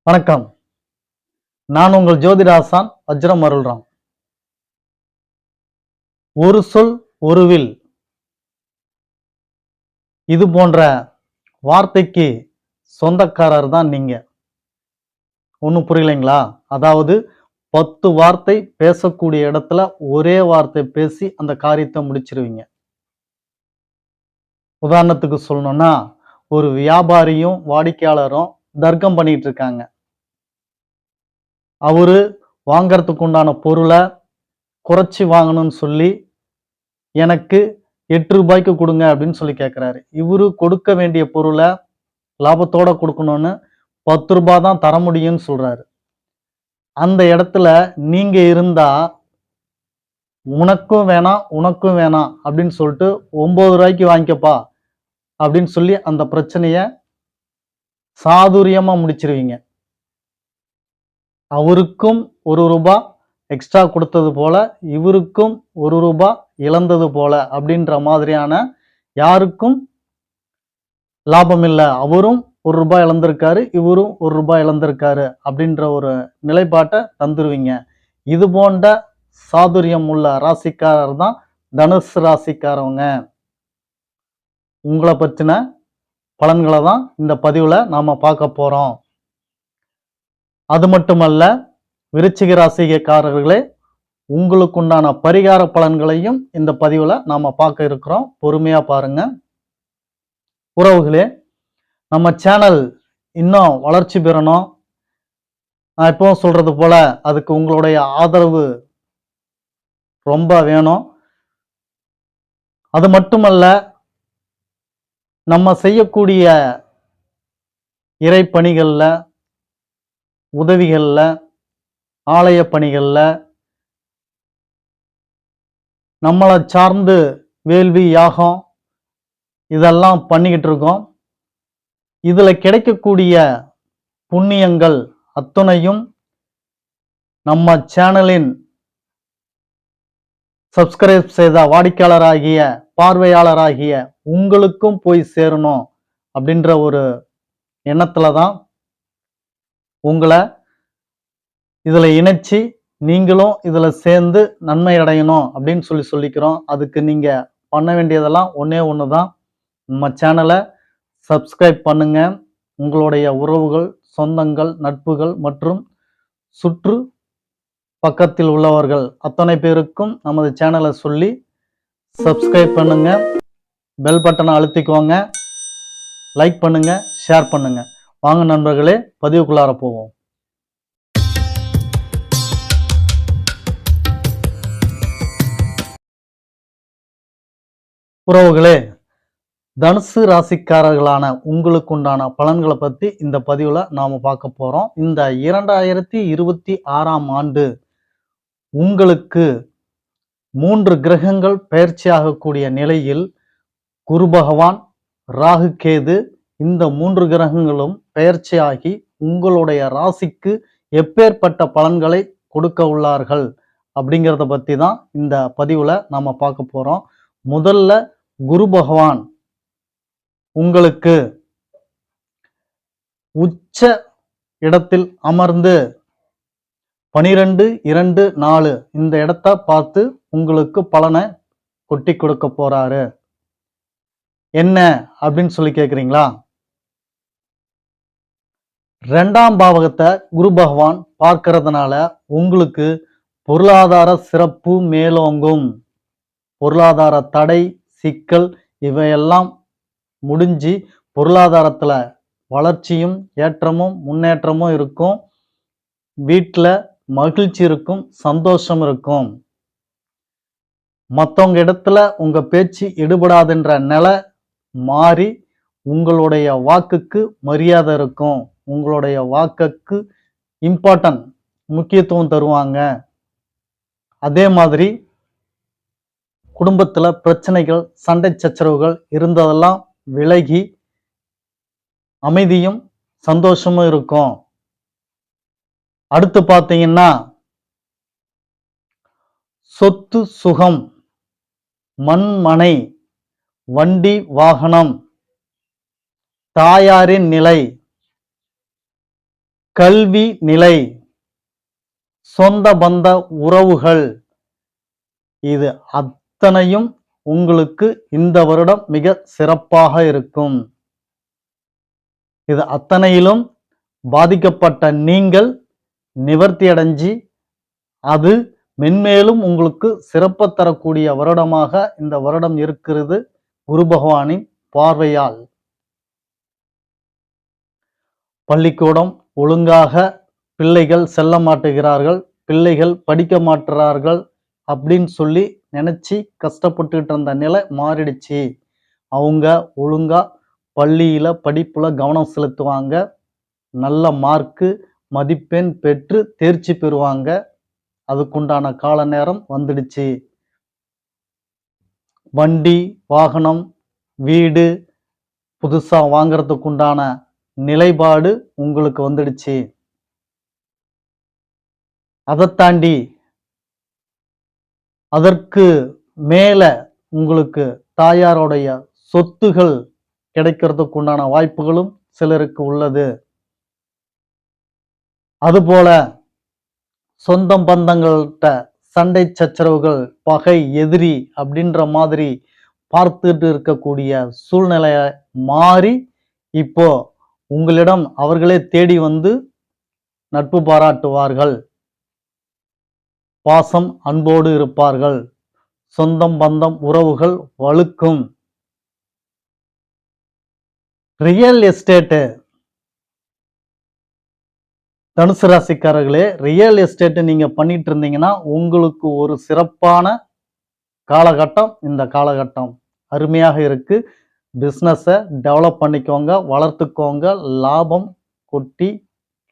வணக்கம். நான் உங்கள் ஜோதிடாசான் வஜ்ரம் அருள்ராம். ஒரு சொல் ஒரு வில், இது போன்ற வார்த்தைக்கு சொந்தக்காரர் தான் நீங்க. ஒன்றும் புரியலைங்களா? அதாவது 10 வார்த்தை பேசக்கூடிய இடத்துல ஒரே வார்த்தை பேசி அந்த காரியத்தை முடிச்சிருவீங்க. உதாரணத்துக்கு சொல்லணும்னா, ஒரு வியாபாரியும் வாடிக்கையாளரும் தர்க்கம் பண்ணிட்டு இருக்காங்க. அவரு வாங்கறதுக்கு உண்டான பொருளை குறைச்சி வாங்கணும்னு சொல்லி எனக்கு 8 ரூபாய்க்கு கொடுங்க அப்படின்னு சொல்லி கேட்கிறாரு. இவரு கொடுக்க வேண்டிய பொருளை லாபத்தோட கொடுக்கணும்னு 10 ரூபாய் தான் தர முடியும்னு சொல்றாரு. அந்த இடத்துல நீங்க இருந்தா உனக்கும் வேணாம் உனக்கும் வேணாம் அப்படின்னு சொல்லிட்டு 9 ரூபாய்க்கு வாங்கிக்கப்பா அப்படின்னு சொல்லி அந்த பிரச்சனைய சாதுரியமா முடிச்சிருவீங்க. அவருக்கும் 1 ரூபாய் எக்ஸ்ட்ரா கொடுத்தது போல இவருக்கும் 1 ரூபாய் இழந்தது போல அப்படின்ற மாதிரியான, யாருக்கும் லாபம் இல்லை, அவரும் 1 ரூபாய் இழந்திருக்காரு, இவரும் 1 ரூபாய் இழந்திருக்காரு அப்படின்ற ஒரு நிலைப்பாட்டை தந்துருவீங்க. இது போன்ற சாதுரியம் உள்ள ராசிக்காரர் தான் தனுசு ராசிக்காரவங்க. உங்களை பற்றின பலன்களை தான் இந்த பதிவுல நாம பார்க்க போறோம். அது மட்டுமல்ல, விருச்சிக ராசிக்காரர்களே, உங்களுக்கு உண்டான பரிகார பலன்களையும் இந்த பதிவுல நாம பார்க்க இருக்கிறோம். பொறுமையா பாருங்க. உறவுகளே, நம்ம சேனல் இன்னும் வளர்ச்சி பெறணும். நான் எப்பவும் சொல்றது போல அதுக்கு உங்களுடைய ஆதரவு ரொம்ப வேணும். அது மட்டுமல்ல, நம்ம செய்யக்கூடிய இறைப்பணிகள்ல, உதவிகள்ல, ஆலய பணிகள்ல, நம்மளை சார்ந்து வேள்வி யாகம் இதெல்லாம் பண்ணிக்கிட்டு இருக்கோம். இதுல கிடைக்கக்கூடிய புண்ணியங்கள் அத்துணையும் நம்ம சேனலின் சப்ஸ்கிரைப் செய்த வாடிக்கையாளராகிய பார்வையாளராகிய உங்களுக்கும் போய் சேரணும் அப்படின்ற ஒரு எண்ணத்துல தான் உங்களை இதுல இணைச்சி நீங்களும் இதுல சேர்ந்து நன்மை அடையணும் அப்படின்னு சொல்லிக்கிறோம். அதுக்கு நீங்க பண்ண வேண்டியதெல்லாம் ஒன்னே ஒண்ணுதான். நம்ம சேனலை சப்ஸ்கிரைப் பண்ணுங்க. உங்களுடைய உறவுகள், சொந்தங்கள், நட்புகள் மற்றும் சுற்று பக்கத்தில் உள்ளவர்கள் அத்தனை பேருக்கும் நமது சேனலை சொல்லி சப்ஸ்கிரைப் பண்ணுங்க. பெல் பட்டனை அழுத்திக்கோங்க. லைக் பண்ணுங்க, ஷேர் பண்ணுங்க. வாங்க நண்பர்களே, பதிவுக்குள்ளார போவோம். உறவுகளே, தனுசு ராசிக்காரர்களான உங்களுக்கு உண்டான பலன்களை பத்தி இந்த பதிவுல நாம பார்க்க போறோம். இந்த 2026ஆம் ஆண்டு உங்களுக்கு 3 கிரகங்கள் பெயர்ச்சியாகக்கூடிய நிலையில் குரு பகவான், ராகு, கேது இந்த 3 கிரகங்களும் பெயர்ச்சியாகி உங்களுடைய ராசிக்கு எப்பேற்பட்ட பலன்களை கொடுக்க உள்ளார்கள் அப்படிங்கிறத பத்தி தான் இந்த பதிவுல நாம பார்க்க போறோம். முதல்ல குரு பகவான் உங்களுக்கு உச்ச இடத்தில் அமர்ந்து 12, 2, 4 இந்த இடத்தை பார்த்து உங்களுக்கு பலனை கொட்டி கொடுக்க போறாரு. என்ன அப்படின்னு சொல்லி கேக்குறீங்களா? 2ஆம் பாவகத்தை குரு பகவான் பார்க்கறதுனால உங்களுக்கு பொருளாதார சிறப்பு மேலோங்கும். பொருளாதார தடை, சிக்கல் இவையெல்லாம் முடிஞ்சு பொருளாதாரத்துல வளர்ச்சியும் ஏற்றமும் முன்னேற்றமும் இருக்கும். வீட்டுல மகிழ்ச்சி இருக்கும், சந்தோஷம் இருக்கும். மற்றவங்க இடத்துல உங்க பேச்சு எடுபடாதுன்ற நிலை மாறி உங்களுடைய வாக்குக்கு மரியாதை இருக்கும். உங்களுடைய வாக்குக்கு இம்பார்ட்டன்ட், முக்கியத்துவம் தருவாங்க. அதே மாதிரி குடும்பத்துல பிரச்சனைகள், சண்டை சச்சரவுகள் இருந்ததெல்லாம் விலகி அமைதியும் சந்தோஷமும் இருக்கும். அடுத்து பார்த்தீங்கன்னா, சொத்து சுகம், மண்மனை, வண்டி வாகனம், தாயாரின் நிலை, கல்வி நிலை, சொந்த பந்த உறவுகள், இது அத்தனையும் உங்களுக்கு இந்த வருடம் மிக சிறப்பாக இருக்கும். இது அத்தனையிலும் பாதிக்கப்பட்ட நீங்கள் நிவர்த்தி அடைஞ்சி அது மென்மேலும் உங்களுக்கு சிறப்பு தரக்கூடிய வருடமாக இந்த வருடம் இருக்கிறது குரு பகவானின் பார்வையால். பள்ளிக்கூடம் ஒழுங்காக பிள்ளைகள் செல்ல மாட்டுகிறார்கள், பிள்ளைகள் படிக்க மாட்டுறார்கள் அப்படின்னு சொல்லி நினைச்சு கஷ்டப்பட்டுட்டு இருந்த நிலை மாறிடுச்சு. அவங்க ஒழுங்கா பள்ளியில படிப்புல கவனம் செலுத்துவாங்க, நல்ல மார்க்கு மதிப்பெண் பெற்று தேர்ச்சி பெறுவாங்க. அதுக்குண்டான கால நேரம் வந்துடுச்சு. வண்டி வாகனம் வீடு புதுசா வாங்கறதுக்குண்டான நிலைப்பாடு உங்களுக்கு வந்துடுச்சு. அதை தாண்டி அதற்கு மேல உங்களுக்கு தாயாருடைய சொத்துகள் கிடைக்கிறதுக்கு உண்டான வாய்ப்புகளும் சிலருக்கு உள்ளது. அதுபோல சொந்தம் பந்தங்கள்கிட்ட சண்டை சச்சரவுகள், பகை, எதிரி அப்படின்ற மாதிரி பார்த்துட்டு இருக்கக்கூடிய சூழ்நிலைய மாறி இப்போ உங்களிடம் அவர்களே தேடி வந்து நட்பு பாராட்டுவார்கள், பாசம் அன்போடு இருப்பார்கள், சொந்தம் பந்தம் உறவுகள் வலுக்கும். ரியல் எஸ்டேட்டு தனுசு ராசிக்காரர்களே, ரியல் எஸ்டேட் நீங்க பண்ணிட்டு இருந்தீங்கன்னா உங்களுக்கு ஒரு சிறப்பான காலகட்டம் இந்த காலகட்டம் அருமையாக இருக்கு. பிஸ்னஸை டெவலப் பண்ணிக்கோங்க, வளர்த்துக்கோங்க, லாபம் கொட்டி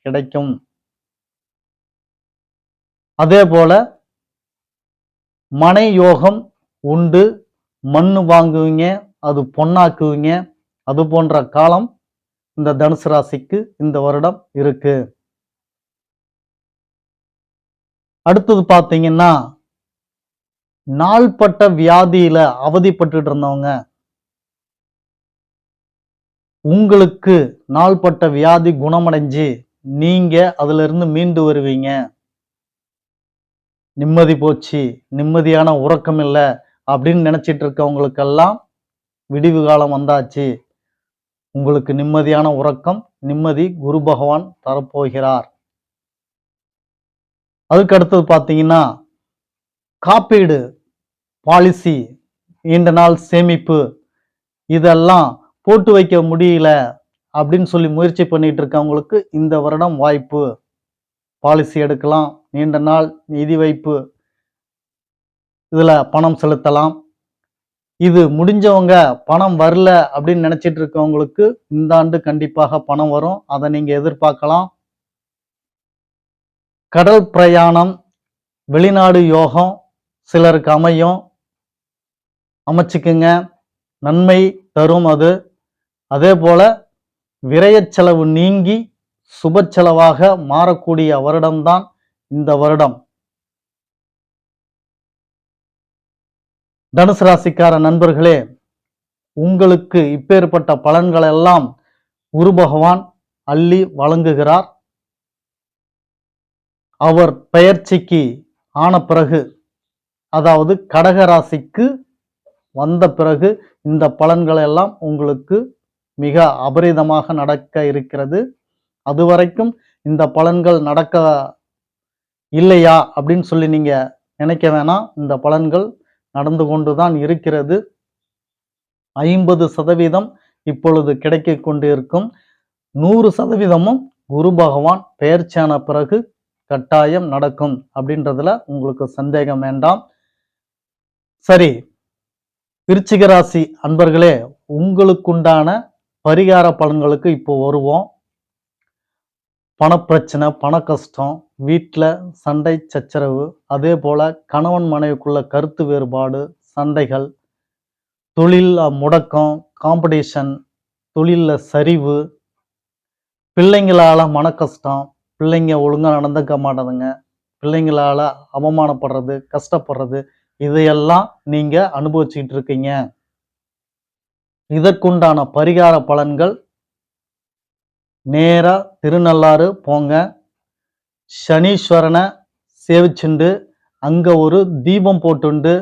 கிடைக்கும். அதே போல மனை யோகம் உண்டு, மண்ணு வாங்குவீங்க, அது பொன்னாக்குவீங்க. அது போன்ற காலம் இந்த தனுசு ராசிக்கு இந்த வருடம் இருக்கு. அடுத்தது பார்த்தீங்கன்னா, நாள்பட்ட வியாதியில அவதிப்பட்டு இருந்தவங்க, உங்களுக்கு நாள்பட்ட வியாதி குணமடைஞ்சு நீங்க அதுல இருந்து மீண்டு வருவீங்க. நிம்மதி போச்சு, நிம்மதியான உறக்கம் இல்லை அப்படின்னு நினைச்சிட்டு இருக்கவங்களுக்கெல்லாம் விடிவு காலம் வந்தாச்சு. உங்களுக்கு நிம்மதியான உறக்கம், நிம்மதி குரு பகவான் தரப்போகிறார். அதுக்கு அடுத்தது பார்த்தீங்கன்னா, காப்பீடு பாலிசி, நீண்ட நாள் சேமிப்பு, இதெல்லாம் போட்டு வைக்க முடியல அப்படின்னு சொல்லி முயற்சி பண்ணிட்டு இருக்கவங்களுக்கு இந்த வருடம் வாய்ப்பு. பாலிசி எடுக்கலாம், நீண்ட நாள் நிதி வைப்பு இதுல பணம் செலுத்தலாம். இது முடிஞ்சவங்க பணம் வரல அப்படின்னு நினைச்சிட்டு இருக்கவங்களுக்கு இந்த ஆண்டு கண்டிப்பாக பணம் வரும், அதை நீங்க எதிர்பார்க்கலாம். கடல் பிரயாணம், வெளிநாடு யோகம் சிலருக்கு அமையும், அமைச்சுக்குங்க, நன்மை தரும் அது. அதே போல விரய செலவு நீங்கி சுப செலவாக மாறக்கூடிய வருடம்தான் இந்த வருடம். தனுசு ராசிக்கார நண்பர்களே, உங்களுக்கு இப்பேற்பட்ட பலன்கள் எல்லாம் குரு பகவான் அள்ளி வழங்குகிறார். அவர் பெயர்ச்சிக்கு ஆன பிறகு, அதாவது கடக ராசிக்கு வந்த பிறகு இந்த பலன்கள் எல்லாம் உங்களுக்கு மிக அபரிதமாக நடக்க இருக்கிறது. அதுவரைக்கும் இந்த பலன்கள் நடக்க இல்லையா அப்படின்னு சொல்லி நீங்க நினைக்க வேணாம். இந்த பலன்கள் நடந்து கொண்டுதான் இருக்கிறது. 50% இப்பொழுது கிடைக்க கொண்டு இருக்கும். 100% குரு பகவான் பெயர்ச்சியான பிறகு கட்டாயம் நடக்கும் அப்படின்றதுல உங்களுக்கு சந்தேகம் வேண்டாம். சரி, விருச்சிக ராசி அன்பர்களே, உங்களுக்குண்டான பரிகார பலன்களுக்கு இப்போ வருவோம். பணப்பிரச்சனை, பண கஷ்டம், வீட்டில் சண்டை சச்சரவு, அதே போல கணவன் மனைவிக்குள்ள கருத்து வேறுபாடு, சண்டைகள், தொழில் முடக்கம், காம்படிஷன், தொழிலில் சரிவு, பிள்ளைங்களால மன கஷ்டம், பிள்ளைங்க ஒழுங்கா நடந்துக்க மாட்டதுங்க, பிள்ளைங்களால அவமானப்படுறது, கஷ்டப்படுறது, இதையெல்லாம் நீங்க அனுபவிச்சுக்கிட்டு இருக்கீங்க. இதற்குண்டான பரிகார பலன்கள் நேரா திருநள்ளாறு போங்க. சனீஸ்வரனை சேவிச்சுண்டு அங்க ஒரு தீபம் போட்டுண்டு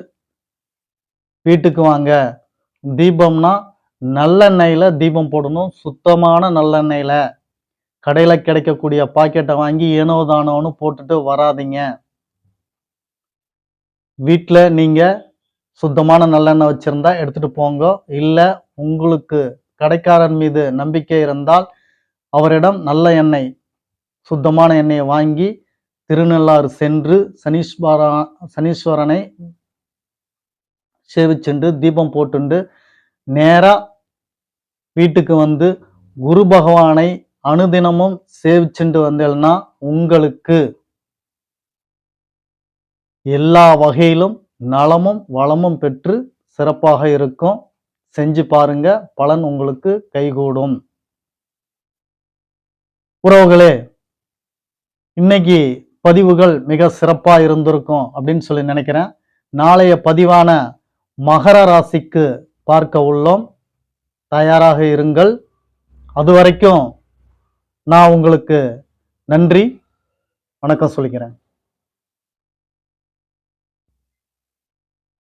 வீட்டுக்கு வாங்க. தீபம்னா நல்லெண்ணெயில தீபம் போடணும். சுத்தமான நல்லெண்ணெயில. கடையில கிடைக்கக்கூடிய பாக்கெட்டை வாங்கி ஏனோ தானோன்னு போட்டுட்டு வராதீங்க. வீட்டில் நீங்க சுத்தமான நல்லெண்ணெய் வச்சிருந்தா எடுத்துட்டு போங்க. இல்ல உங்களுக்கு கடைக்காரன் மீது நம்பிக்கை இருந்தால் அவரிடம் நல்ல எண்ணெய், சுத்தமான எண்ணெயை வாங்கி திருநள்ளாறு சென்று சனீஸ்வரனை சேவிச்சுண்டு தீபம் போட்டுண்டு நேரா வீட்டுக்கு வந்து குரு பகவானை அனுதினமும் சேவிச்சுண்டு வந்தேன்னா உங்களுக்கு எல்லா வகையிலும் நலமும் வளமும் பெற்று சிறப்பாக இருக்கும். செஞ்சு பாருங்க, பலன் உங்களுக்கு கைகூடும். உறவுகளே, இன்னைக்கு பதிவுகள் மிக சிறப்பா இருந்திருக்கும் அப்படின்னு சொல்லி நினைக்கிறேன். நாளைய பதிவான மகர ராசிக்கு பார்க்க உள்ளோம். தயாராக இருங்கள். அது வரைக்கும் நான் உங்களுக்கு நன்றி வணக்கம் சொல்லிக்கிறேன்.